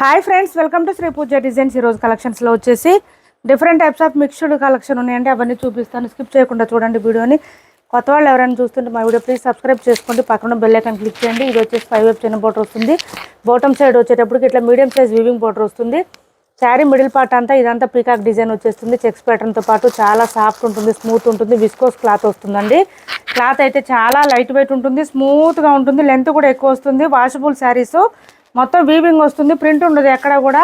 Hi friends, welcome to Sri Pooja designs. ఈరోజు కలెక్షన్స్లో వచ్చేసి different types of mixed collection ఉన్నాయండి. అవన్నీ చూపిస్తాను, స్కిప్ చేయకుండా చూడండి వీడియోని. కొత్త వాళ్ళు ఎవరైనా చూస్తుంటే మా వీడియో ప్లీజ్ సబ్స్క్రైబ్ చేసుకోండి, పక్కన బెల్ ఐకాన్ క్లిక్ చేయండి. ఇది వచ్చేసి 5 వైపు చిన్న బోర్డర్ వస్తుంది. బాటమ్ సైడ్ వచ్చేటప్పటికి ఇట్లా మీడియం సైజ్ వీవింగ్ బోర్డర్ వస్తుంది. శారీ మిడిల్ పార్ట్ అంతా ఇదంతా పీకాక్ డిజైన్ వచ్చేస్తుంది. చెక్స్ ప్యాటర్న్తో పాటు చాలా సాఫ్ట్ ఉంటుంది, స్మూత్ ఉంటుంది. విస్కోస్ క్లాత్ వస్తుందండి. క్లాత్ అయితే చాలా లైట్ వెయిట్ ఉంటుంది, స్మూత్గా ఉంటుంది. లెంత్ కూడా ఎక్కువ వస్తుంది. వాషబుల్ శారీస్, మొత్తం వీవింగ్ వస్తుంది, ప్రింట్ ఉండదు ఎక్కడ కూడా.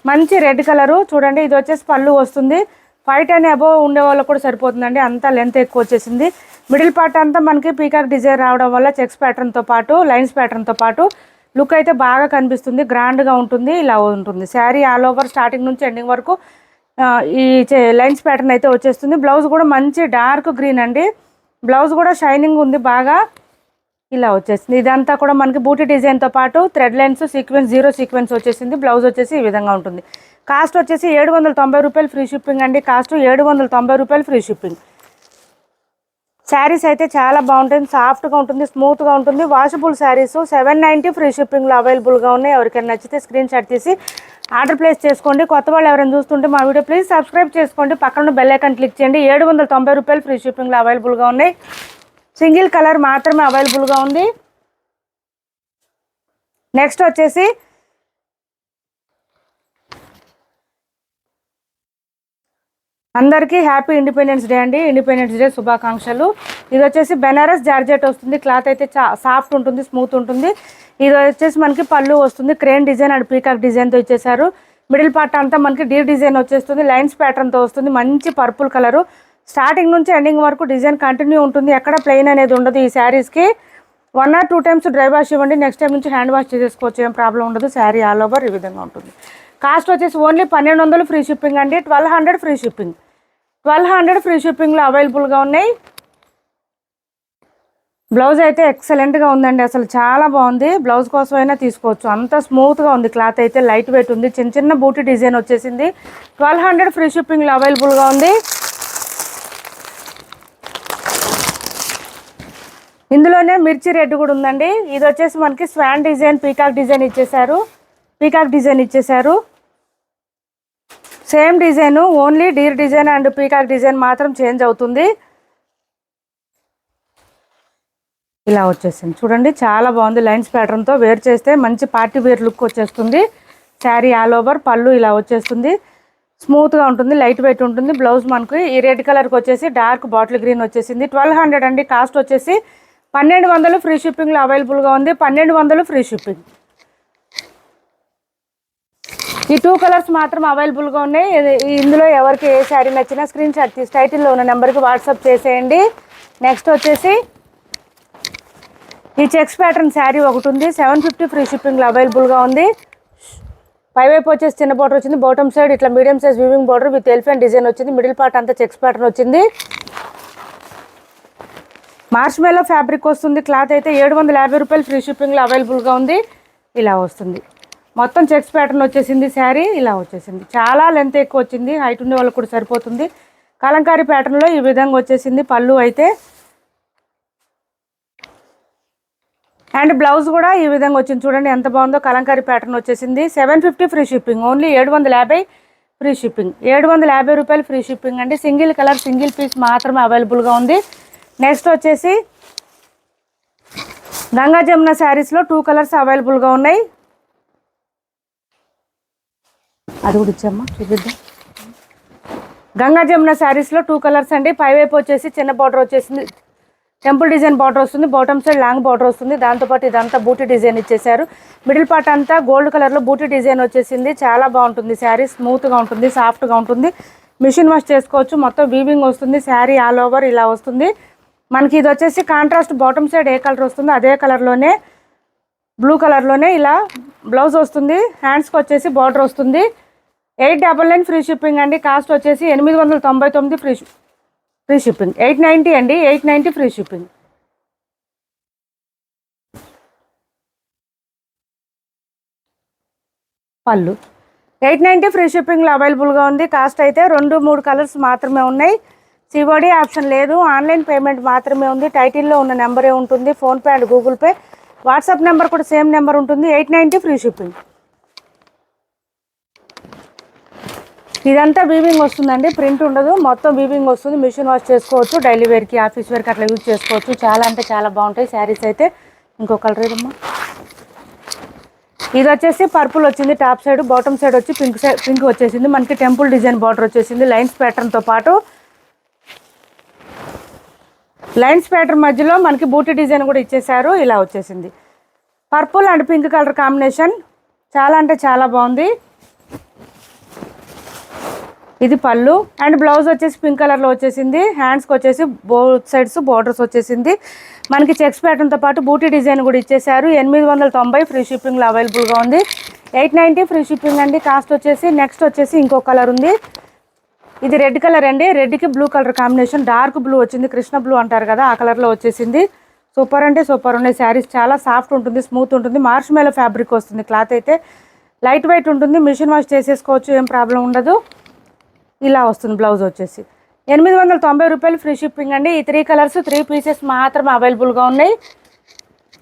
మంచి రెడ్ కలరు చూడండి. ఇది వచ్చేసి పళ్ళు వస్తుంది. 510 అబోవ్ ఉండే వాళ్ళకి కూడా సరిపోతుందండి, అంతా లెంత్ ఎక్కువ వచ్చేసింది. మిడిల్ పార్ట్ అంతా మనకి పీకాక్ డిజైన్ రావడం వల్ల చెక్స్ ప్యాటర్న్తో పాటు లైన్స్ ప్యాటర్న్తో పాటు లుక్ అయితే బాగా కనిపిస్తుంది, గ్రాండ్గా ఉంటుంది. ఇలా ఉంటుంది శారీ ఆల్ ఓవర్ స్టార్టింగ్ నుంచి ఎండింగ్ వరకు ఈ లైన్స్ ప్యాటర్న్ అయితే వచ్చేస్తుంది. బ్లౌజ్ కూడా మంచి డార్క్ గ్రీన్ అండి. బ్లౌజ్ కూడా షైనింగ్ ఉంది బాగా. ఇలా వచ్చేసింది. ఇదంతా కూడా మనకి బూటీ డిజైన్తో పాటు thread lines, sequence, zero sequence వచ్చేసింది. బ్లౌజ్ వచ్చేసి ఈ విధంగా ఉంటుంది. కాస్ట్ వచ్చేసి 790 రూపాయలు ఫ్రీ షిప్పింగ్ అండి. కాస్ట్ 790 రూపాయలు ఫ్రీ షిప్పింగ్. శారీస్ అయితే చాలా బాగుంటుంది, సాఫ్ట్గా ఉంటుంది, స్మూత్గా ఉంటుంది. వాషబుల్ శారీస్ 790 ఫ్రీ షిప్పింగ్లో అవైలబుల్గా ఉన్నాయి. ఎవరికైనా నచ్చితే స్క్రీన్ షాట్ తీసి ఆర్డర్ ప్లేస్ చేసుకోండి. కొత్త వాళ్ళు ఎవరైనా చూస్తుంటే మా వీడియో ప్లీజ్ సబ్స్క్రైబ్ చేసుకోండి, పక్కన బెల్ ఐకాన్ క్లిక్ చేయండి. 790 రూపాయలు ఫ్రీ షిప్పింగ్లో అవైలబుల్గా ఉన్నాయి. సింగిల్ కలర్ మాత్రమే అవైలబుల్గా ఉంది. నెక్స్ట్ వచ్చేసి అందరికీ హ్యాపీ ఇండిపెండెన్స్ డే అండి. ఇండిపెండెన్స్ డే శుభాకాంక్షలు. ఇది వచ్చేసి బెనారస్ జార్జెట్ వస్తుంది. క్లాత్ అయితే సాఫ్ట్ ఉంటుంది, స్మూత్ ఉంటుంది. ఇది వచ్చేసి మనకి పళ్ళు వస్తుంది. క్రేన్ డిజైన్ అండ్ పీకాక్ డిజైన్తో ఇచ్చేసారు. మిడిల్ పార్ట్ అంతా మనకి డీప్ డిజైన్ వచ్చేస్తుంది. లైన్స్ ప్యాటర్న్తో వస్తుంది. మంచి పర్పుల్ కలరు. స్టార్టింగ్ నుంచి ఎండింగ్ వరకు డిజైన్ కంటిన్యూ ఉంటుంది, ఎక్కడ ప్లెయిన్ అనేది ఉండదు. ఈ శారీస్కి 1 or 2 times డ్రై వాష్ ఇవ్వండి, నెక్స్ట్ టైం నుంచి హ్యాండ్ వాష్ చేసేసుకోవచ్చు, ఏం ప్రాబ్లం ఉండదు. శారీ ఆల్ ఓవర్ ఈ విధంగా ఉంటుంది. కాస్ట్ వచ్చేసి ఓన్లీ 1200 ఫ్రీ షిప్పింగ్ అండి. 1200 ఫ్రీ షిప్పింగ్. 1200 ఫ్రీ షిప్పింగ్లో అవైలబుల్గా ఉన్నాయి. బ్లౌజ్ అయితే ఎక్సలెంట్గా ఉందండి, అసలు చాలా బాగుంది. బ్లౌజ్ కోసమైనా తీసుకోవచ్చు, అంత స్మూత్గా ఉంది. క్లాత్ అయితే లైట్ వెయిట్ ఉంది. చిన్న చిన్న బూటీ డిజైన్ వచ్చేసింది. 1200 ఫ్రీ షిప్పింగ్లో అవైలబుల్గా ఉంది. ఇందులోనే మిర్చి రెడ్ కూడా ఉందండి. ఇది వచ్చేసి మనకి స్వాన్ డిజైన్, పీకాక్ డిజైన్ ఇచ్చేసారు. పీకాక్ డిజైన్ ఇచ్చేసారు. Same design, only Deere design and peacock design మాత్రం చేంజ్ అవుతుంది. ఇలా వచ్చేసింది చూడండి, చాలా బాగుంది. లైన్స్ ప్యాటర్న్తో వేర్ చేస్తే మంచి పార్టీ వేర్ లుక్ వచ్చేస్తుంది. శారీ ఆల్ ఓవర్ పళ్ళు ఇలా వచ్చేస్తుంది. స్మూత్గా ఉంటుంది, లైట్ వెయిట్ ఉంటుంది. బ్లౌజ్ మనకి ఈ రెడ్ కలర్కి వచ్చేసి డార్క్ బాటిల్ గ్రీన్ వచ్చేసింది. 1200 అండి. కాస్ట్ వచ్చేసి 1200 ఫ్రీ షిప్పింగ్లో అవైలబుల్గా ఉంది. 1200 ఫ్రీ షిప్పింగ్. ఈ 2 కలర్స్ మాత్రం అవైలబుల్గా ఉన్నాయి. ఇందులో ఎవరికి ఏ శారీ నచ్చినా స్క్రీన్ షాట్ తీసి టైటిల్లో ఉన్న నెంబర్కి వాట్సాప్ చేసేయండి. నెక్స్ట్ వచ్చేసి ఈ చెక్స్ ప్యాటర్న్ శారీ ఒకటి ఉంది. 750 ఫ్రీ షిప్పింగ్లో అవైలబుల్గా ఉంది. పైవైపు వచ్చేసి చిన్న బార్డర్ వచ్చింది. బాటమ్ సైడ్ ఇట్లా medium size weaving border with elephant design వచ్చింది. మిడిల్ పార్ట్ అంతా చెక్స్ ప్యాటర్న్ వచ్చింది. మార్ష్మెల్లో ఫ్యాబ్రిక్ వస్తుంది. క్లాత్ అయితే 750 రూపాయలు ఫ్రీ షిప్పింగ్లో అవైలబుల్గా ఉంది. ఇలా వస్తుంది, మొత్తం చెక్స్ ప్యాటర్న్ వచ్చేసింది. శారీ ఇలా వచ్చేసింది. చాలా లెంత్ ఎక్కువ వచ్చింది, హైట్ ఉండే వాళ్ళకి కూడా సరిపోతుంది. కలంకారీ ప్యాటర్న్లో ఈ విధంగా వచ్చేసింది పళ్ళు అయితే. అండ్ బ్లౌజ్ కూడా ఈ విధంగా వచ్చింది చూడండి, ఎంత బాగుందో. కలంకారీ ప్యాటర్న్ వచ్చేసింది. 750 free shipping. Only 750 free shipping. 750 రూపాయలు ఫ్రీ షిప్పింగ్ అండి. సింగిల్ కలర్, సింగిల్ పీస్ మాత్రమే అవైలబుల్గా ఉంది. నెక్స్ట్ వచ్చేసి గంగా జమున శారీస్లో 2 కలర్స్ అవైలబుల్గా ఉన్నాయి. అది కూడా ఇచ్చామ్మా, చూపిద్దాం. గంగా జమున శారీస్లో 2 కలర్స్ అండి. పైవైపు వచ్చేసి చిన్న బార్డర్ వచ్చేసింది, టెంపుల్ డిజైన్ బార్డర్ వస్తుంది. బాటమ్ సైడ్ లాంగ్ బార్డర్ వస్తుంది. దాంతోపాటు ఇదంతా బూటీ డిజైన్ ఇచ్చేసారు. మిడిల్ పార్ట్ అంతా గోల్డ్ కలర్లో బూటీ డిజైన్ వచ్చేసింది. చాలా బాగుంటుంది శారీ, స్మూత్గా ఉంటుంది, సాఫ్ట్గా ఉంటుంది. మిషన్ వాష్ చేసుకోవచ్చు. మొత్తం వీవింగ్ వస్తుంది. శారీ ఆల్ ఓవర్ ఇలా వస్తుంది. మనకి ఇది వచ్చేసి కాంట్రాస్ట్ బాటమ్ సైడ్ ఏ కలర్ వస్తుందో అదే కలర్లోనే, బ్లూ కలర్లోనే ఇలా బ్లౌజ్ వస్తుంది. హ్యాండ్స్కి వచ్చేసి బార్డర్ వస్తుంది. 899 ఫ్రీ షిప్పింగ్ అండి. కాస్ట్ వచ్చేసి 899 ఫ్రీ షిప్పింగ్. 890 అండి. 890 ఫ్రీ షిప్పింగ్. పళ్ళు 890 ఫ్రీ షిప్పింగ్లో అవైలబుల్గా ఉంది. కాస్ట్ అయితే 2-3 కలర్స్ మాత్రమే ఉన్నాయి. సిఓడి ఆప్షన్ లేదు, ఆన్లైన్ పేమెంట్ మాత్రమే ఉంది. టైటిల్లో ఉన్న నెంబరే ఉంటుంది. PhonePe and Google pay, WhatsApp number కూడా సేమ్ నెంబర్ ఉంటుంది. 890 ఫ్రీ షిప్పింగ్. ఇదంతా వీవింగ్ వస్తుందండి, ప్రింట్ ఉండదు, మొత్తం వీవింగ్ వస్తుంది. మిషన్ వాష్ చేసుకోవచ్చు, డైలీ వేర్కి ఆఫీస్ వేర్కి అట్లా యూజ్ చేసుకోవచ్చు. చాలా అంటే చాలా బాగుంటాయి శారీస్ అయితే. ఇంకో కలర్ ఏదమ్మా, ఇది వచ్చేసి పర్పుల్ వచ్చింది టాప్ సైడ్, బాటమ్ సైడ్ వచ్చి పింక్ వచ్చేసింది. మనకి టెంపుల్ డిజైన్ బార్డర్ వచ్చేసింది లైన్స్ ప్యాటర్న్తో పాటు. లైన్స్ ప్యాటర్న్ మధ్యలో మనకి బూటీ డిజైన్ కూడా ఇచ్చేసారు. ఇలా వచ్చేసింది purple and pink colour combination, చాలా అంటే చాలా బాగుంది. ఇది పళ్ళు అండ్ బ్లౌజ్ వచ్చేసి పింక్ కలర్లో వచ్చేసింది. హ్యాండ్స్కి వచ్చేసి బోత్ సైడ్స్ బోర్డర్స్ వచ్చేసింది. మనకి చెక్స్ ప్యాటర్న్తో పాటు బూటీ డిజైన్ కూడా ఇచ్చేసారు. 890 ఫ్రీ షిప్పింగ్లో అవైలబుల్గా ఉంది. 890 ఫ్రీ షిప్పింగ్ అండి. కాస్ట్ వచ్చేసి నెక్స్ట్ వచ్చేసి ఇంకో కలర్ ఉంది. ఇది రెడ్ కలర్ అండి, రెడ్కి blue colour combination, dark blue వచ్చింది, కృష్ణ బ్లూ అంటారు కదా ఆ కలర్లో వచ్చేసింది. సూపర్ అంటే సూపర్ ఉన్నాయి శారీస్. చాలా సాఫ్ట్ ఉంటుంది, స్మూత్ ఉంటుంది, మార్ష్ మేలో ఫ్యాబ్రిక్ వస్తుంది. క్లాత్ అయితే లైట్ వెయిట్ ఉంటుంది, మిషన్ వాష్ చేసేసుకోవచ్చు, ఏం ప్రాబ్లం ఉండదు. ఇలా వస్తుంది బ్లౌజ్ వచ్చేసి. 890 రూపాయలు ఫ్రీ షిప్పింగ్ అండి. ఈ 3 కలర్స్ 3 పీసెస్ మాత్రమే అవైలబుల్గా ఉన్నాయి.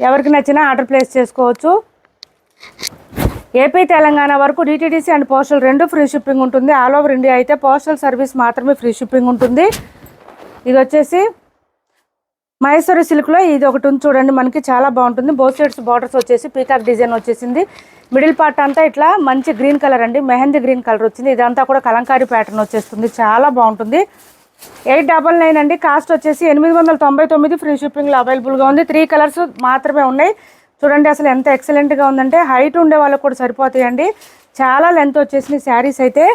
ఎవరికి నచ్చినా ఆర్డర్ ప్లేస్ చేసుకోవచ్చు. ఏపీ తెలంగాణ వరకు DTDC and postal 2 free shipping ఉంటుంది. ఆల్ ఓవర్ ఇండియా అయితే పోస్టల్ సర్వీస్ మాత్రమే ఫ్రీ షిప్పింగ్ ఉంటుంది. ఇది వచ్చేసి మైసూరు సిల్క్లో ఇది ఒకటి ఉంది చూడండి, మనకి చాలా బాగుంటుంది. బోత్ సైడ్స్ బార్డర్స్ వచ్చేసి పీకాక్ డిజైన్ వచ్చేసింది. మిడిల్ పార్ట్ అంతా ఇట్లా మంచి గ్రీన్ కలర్ అండి, మెహందీ గ్రీన్ కలర్ వచ్చింది. ఇదంతా కూడా కలంకారీ ప్యాటర్న్ వచ్చేస్తుంది, చాలా బాగుంటుంది. 899 అండి. కాస్ట్ వచ్చేసి 899 ఫ్రీ షిప్పింగ్లో అవైలబుల్గా ఉంది. 3 కలర్స్ మాత్రమే ఉన్నాయి. చూడండి అసలు ఎంత ఎక్సలెంట్గా ఉందంటే, హైట్ ఉండే వాళ్ళకు కూడా సరిపోతాయండి. చాలా లెంత్ వచ్చేసింది శారీస్ అయితే.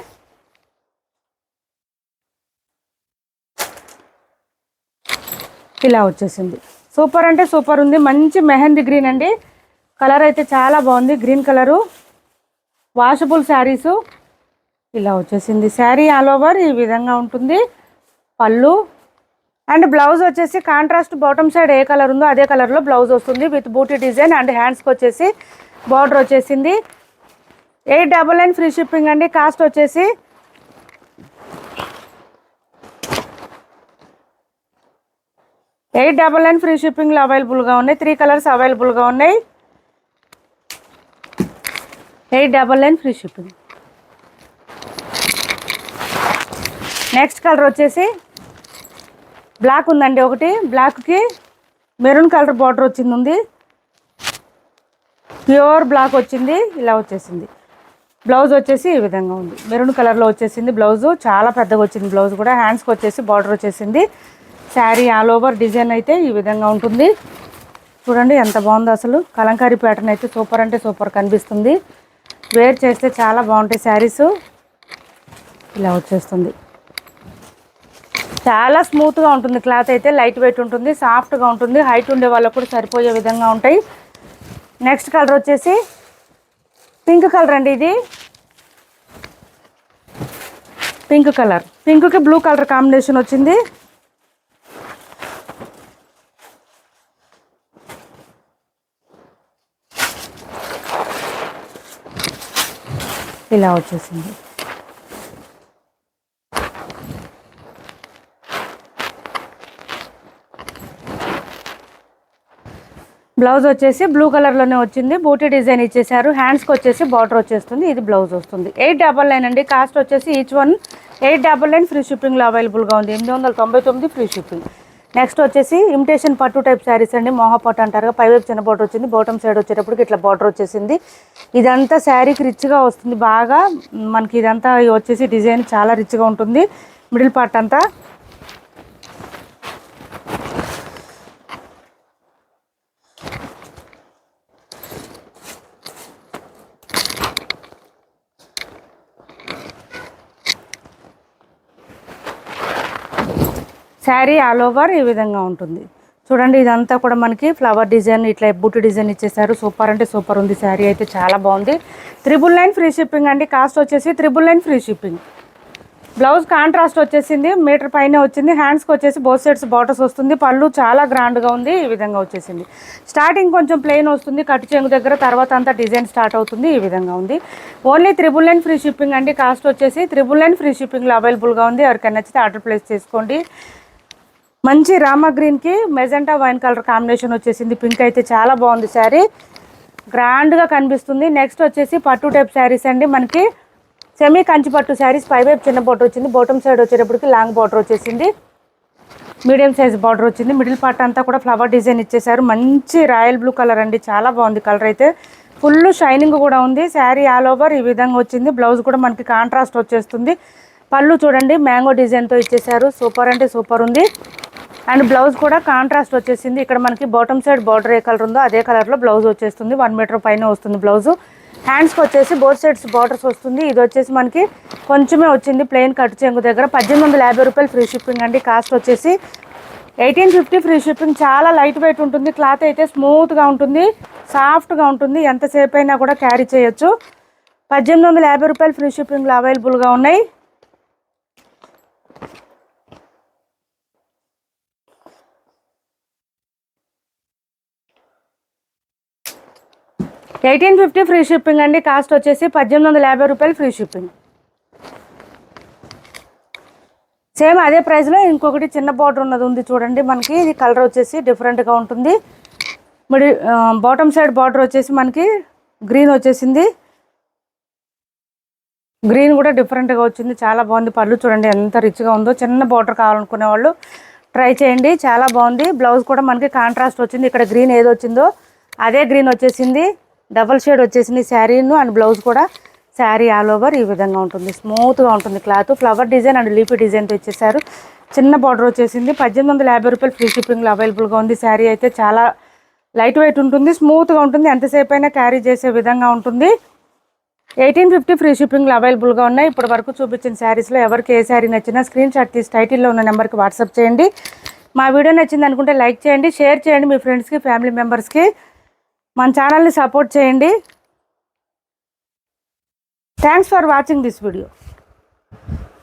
ఇలా వచ్చేసింది, సూపర్ అంటే సూపర్ ఉంది. మంచి మెహందీ గ్రీన్ అండి, కలర్ అయితే చాలా బాగుంది. Green colour, washable saris. ఇలా వచ్చేసింది శారీ ఆల్ ఓవర్ ఈ విధంగా ఉంటుంది. పళ్ళు అండ్ బ్లౌజ్ వచ్చేసి కాంట్రాస్ట్ బాటమ్ సైడ్ ఏ కలర్ ఉందో అదే కలర్లో బ్లౌజ్ వస్తుంది విత్ బూటీ డిజైన్ అండ్ హ్యాండ్స్కి వచ్చేసి బార్డర్ వచ్చేసింది. 899 ఫ్రీ షిప్పింగ్ అండి. కాస్ట్ వచ్చేసి 899 ఫ్రీ షిప్పింగ్లో అవైలబుల్గా ఉన్నాయి. 3 కలర్స్ అవైలబుల్గా ఉన్నాయి. 899 ఫ్రీ షిప్పింగ్. నెక్స్ట్ కలర్ వచ్చేసి బ్లాక్ ఉందండి ఒకటి, బ్లాక్కి మెరూన్ కలర్ బార్డర్ వచ్చింది ఉంది, ప్యూర్ బ్లాక్ వచ్చింది. ఇలా వచ్చేసింది బ్లౌజ్ వచ్చేసి ఈ విధంగా ఉంది, మెరూన్ కలర్లో వచ్చేసింది. బ్లౌజు చాలా పెద్దగా వచ్చింది, బ్లౌజ్ కూడా హ్యాండ్స్కి వచ్చేసి బార్డర్ వచ్చేసింది. శారీ ఆల్ ఓవర్ డిజైన్ అయితే ఈ విధంగా ఉంటుంది. చూడండి ఎంత బాగుందో అసలు. కలంకారీ ప్యాటర్న్ అయితే సూపర్ అంటే సూపర్ కనిపిస్తుంది. వేర్ చేస్తే చాలా బాగుంటాయి శారీసు. ఇలా వచ్చేస్తుంది, చాలా స్మూత్గా ఉంటుంది. క్లాత్ అయితే లైట్ వెయిట్ ఉంటుంది, సాఫ్ట్గా ఉంటుంది. హైట్ ఉండే వాళ్ళకు కూడా సరిపోయే విధంగా ఉంటాయి. నెక్స్ట్ కలర్ వచ్చేసి పింక్ కలర్ అండి. ఇది పింక్ కలర్, పింక్కి బ్లూ కలర్ కాంబినేషన్ వచ్చింది. ఇలా వచ్చేసింది. బ్లౌజ్ వచ్చేసి బ్లూ కలర్లోనే వచ్చింది, బూటీ డిజైన్ ఇచ్చేసారు. హ్యాండ్స్కి వచ్చేసి బార్డర్ వచ్చేస్తుంది. ఇది బ్లౌజ్ వస్తుంది. 899 అండి. కాస్ట్ వచ్చేసి ఈచ్ వన్ 899 ఫ్రీ షిప్పింగ్లో అవైలబుల్గా ఉంది. 899 ఫ్రీ షిప్పింగ్. నెక్స్ట్ వచ్చేసి ఇమిటేషన్ పట్టు టైప్ శారీస్ అండి, మోహా పట్టు అంటారు. పైవైపు చిన్న బార్డర్ వచ్చింది, బాటమ్ సైడ్ వచ్చేటప్పటికి ఇట్లా బార్డర్ వచ్చేసింది. ఇదంతా శారీకి రిచ్గా వస్తుంది బాగా. మనకి ఇదంతా వచ్చేసి డిజైన్ చాలా రిచ్గా ఉంటుంది. మిడిల్ పార్ట్ అంతా శారీ ఆల్ ఓవర్ ఈ విధంగా ఉంటుంది. చూడండి ఇదంతా కూడా మనకి ఫ్లవర్ డిజైన్ ఇట్లా బూటీ డిజైన్ ఇచ్చేసారు. సూపర్ అంటే సూపర్ ఉంది. శారీ అయితే చాలా బాగుంది. 999 ఫ్రీ షిప్పింగ్ అండి. కాస్ట్ వచ్చేసి 999 ఫ్రీ షిప్పింగ్. బ్లౌజ్ కాంట్రాస్ట్ వచ్చేసింది, మీటర్ పైన వచ్చింది. హ్యాండ్స్కి వచ్చేసి బోత్ సైడ్స్ బార్డర్స్ వస్తుంది. పళ్ళు చాలా గ్రాండ్గా ఉంది. ఈ విధంగా వచ్చేసింది. స్టార్టింగ్ కొంచెం ప్లెయిన్ వస్తుంది కట్టు చెంగు దగ్గర, తర్వాత అంతా డిజైన్ స్టార్ట్ అవుతుంది. ఈ విధంగా ఉంది. ఓన్లీ 999 ఫ్రీ షిప్పింగ్ అండి. కాస్ట్ వచ్చేసి 999 ఫ్రీ షిప్పింగ్లో అవైలబుల్గా ఉంది. ఎవరికైనా నచ్చితే ఆర్డర్ ప్లేస్ చేసుకోండి. మంచి రామా గ్రీన్కి మెజెంటా వైన్ కలర్ కాంబినేషన్ వచ్చేసింది. పింక్ అయితే చాలా బాగుంది. శారీ గ్రాండ్గా కనిపిస్తుంది. నెక్స్ట్ వచ్చేసి పట్టు టైప్ శారీస్ అండి. మనకి సెమీ కంచిపట్టు శారీస్ పైవైపు చిన్న బార్డర్ వచ్చింది, బాటమ్ సైడ్ వచ్చేటప్పటికి లాంగ్ బార్డర్ వచ్చేసింది, మీడియం సైజ్ బార్డర్ వచ్చింది. మిడిల్ పార్ట్ అంతా కూడా ఫ్లవర్ డిజైన్ ఇచ్చేసారు. మంచి రాయల్ బ్లూ కలర్ అండి, చాలా బాగుంది కలర్ అయితే. ఫుల్ షైనింగ్ కూడా ఉంది. శారీ ఆల్ ఓవర్ ఈ విధంగా వచ్చింది. బ్లౌజ్ కూడా మనకి కాంట్రాస్ట్ వచ్చేస్తుంది. పళ్ళు చూడండి మ్యాంగో డిజైన్తో ఇచ్చేసారు, సూపర్ అంటే సూపర్ ఉంది. అండ్ బ్లౌజ్ కూడా కాంట్రాస్ట్ వచ్చేసింది. ఇక్కడ మనకి బాటమ్ సైడ్ బార్డర్ ఏ కలర్ ఉందో అదే కలర్లో బ్లౌజ్ వచ్చేస్తుంది. 1 మీటర్ పైన వస్తుంది బ్లౌజు. హ్యాండ్స్కి వచ్చేసి బోత్ సైడ్స్ బార్డర్స్ వస్తుంది. ఇది వచ్చేసి మనకి కొంచెమే వచ్చింది ప్లెయిన్ కట్ చెంగు దగ్గర. 1850 రూపాయలు ఫ్రీ షిప్పింగ్ అండి. కాస్ట్ వచ్చేసి 1850 ఫ్రీ షిప్పింగ్. చాలా లైట్ వెయిట్ ఉంటుంది. క్లాత్ అయితే స్మూత్గా ఉంటుంది, సాఫ్ట్గా ఉంటుంది, ఎంతసేపు అయినా కూడా క్యారీ చేయొచ్చు. 1850 రూపాయలు ఫ్రీ షిప్పింగ్లో అవైలబుల్గా ఉన్నాయి. $1850 ఫ్రీ షిప్పింగ్ అండి. కాస్ట్ వచ్చేసి 1850 రూపాయలు ఫ్రీ షిప్పింగ్. సేమ్ అదే ప్రైస్లో ఇంకొకటి చిన్న బార్డర్ ఉన్నది ఉంది చూడండి. మనకి ఇది కలర్ వచ్చేసి డిఫరెంట్గా ఉంటుంది. బాటమ్ సైడ్ బార్డర్ వచ్చేసి మనకి గ్రీన్ వచ్చేసింది. గ్రీన్ కూడా డిఫరెంట్గా వచ్చింది, చాలా బాగుంది. పళ్ళు చూడండి ఎంత రిచ్గా ఉందో. చిన్న బార్డర్ కావాలనుకునే వాళ్ళు ట్రై చేయండి, చాలా బాగుంది. బ్లౌజ్ కూడా మనకి కాంట్రాస్ట్ వచ్చింది. ఇక్కడ గ్రీన్ ఏది వచ్చిందో అదే గ్రీన్ వచ్చేసింది. డబల్ షేడ్ వచ్చేసింది శారీను. అండ్ బ్లౌజ్ కూడా శారీ ఆల్ ఓవర్ ఈ విధంగా ఉంటుంది, స్మూత్గా ఉంటుంది cloth. Flower design and leafy డిజైన్తో ఇచ్చేసారు. చిన్న బార్డర్ వచ్చేసింది. 1850 రూపాయలు ఫ్రీ షిప్పింగ్లో అవైలబుల్గా ఉంది. శారీ అయితే చాలా లైట్ వెయిట్ ఉంటుంది, స్మూత్గా ఉంటుంది, ఎంతసేపు అయినా క్యారీ చేసే విధంగా ఉంటుంది. 1850 ఫ్రీ షిప్పింగ్లో అవైలబుల్గా ఉన్నాయి. ఇప్పటి వరకు చూపించిన శారీస్లో ఎవరికి ఏ శారీ నచ్చినా స్క్రీన్ షాట్ తీసి టైటిల్లో ఉన్న నెంబర్కి వాట్సాప్ చేయండి. మా వీడియో నచ్చింది అనుకుంటే లైక్ చేయండి, షేర్ చేయండి మీ ఫ్రెండ్స్కి, ఫ్యామిలీ మెంబర్స్కి. మన ఛానల్ని సపోర్ట్ చేయండి. Thanks for watching this video.